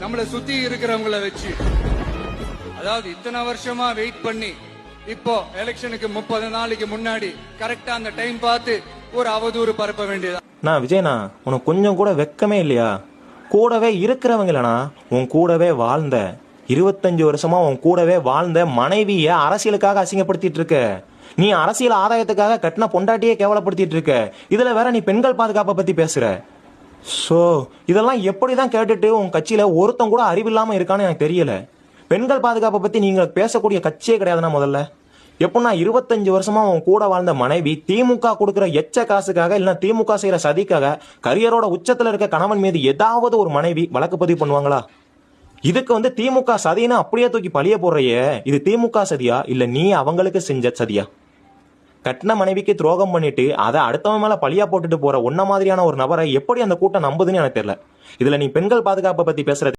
நம்மளை சுத்தி இருக்கிறவங்கள வச்சு, அதாவது இத்தனை வருஷமா வெயிட் பண்ணி இப்போ எலெக்ஷனுக்கு 30 நாளைக்கு முன்னாடி கரெக்டா அந்த டைம் பார்த்து ஒரு அவதூறு பரப்ப வேண்டியதா. நான் விஜயனா, உனக்கு கொஞ்சம் கூட வெக்கமே இல்லையா? கூடவே இருக்கிறவங்களா, உன் கூடவே வாழ்ந்த 25 வருஷமா உன் கூடவே வாழ்ந்த மனைவிய அரசியலுக்காக அசிங்கப்படுத்திட்டு இருக்க. நீ அரசியல் ஆதாயத்துக்காக கட்டின பொண்டாட்டியே கேவலப்படுத்திட்டு இருக்க. இதுல வேற நீ பெண்கள் பாதுகாப்பை பத்தி பேசுற. சோ இதெல்லாம் எப்படிதான் கேட்டுட்டு உன் கட்சியில ஒருத்தன் கூட அறிவில்லாம இருக்கான்னு எனக்கு தெரியல. பெண்கள் பாதுகாப்பை பத்தி நீங்க பேசக்கூடிய கட்சியே கிடையாதுன்னா முதல்ல. எப்படின்னா 25 வருஷமா உன் கூட வாழ்ந்த மனைவி திமுக கொடுக்கிற எச்ச காசுக்காக இல்ல திமுக செய்யற சதிக்காக கரியரோட உச்சத்துல இருக்க கணவன் மீது ஏதாவது ஒரு மனைவி வழக்கு பதிவு பண்ணுவாங்களா? இதுக்கு திமுக சதின்னு அப்படியே தூக்கி பழிய போடுறையே, இது திமுக சதியா இல்ல நீ அவங்களுக்கு செஞ்ச சதியா? கட்டின மனைவிக்கு துரோகம் பண்ணிட்டு அதை அடுத்தவன் மேல பழியா போட்டுட்டு போற உன்ன மாதிரியான ஒரு நபரை எப்படி அந்த கூட்டம் நம்புதுன்னு எனக்கு தெரியல. இதுல நீ பெண்கள் பாதுகாப்பை பத்தி பேசுற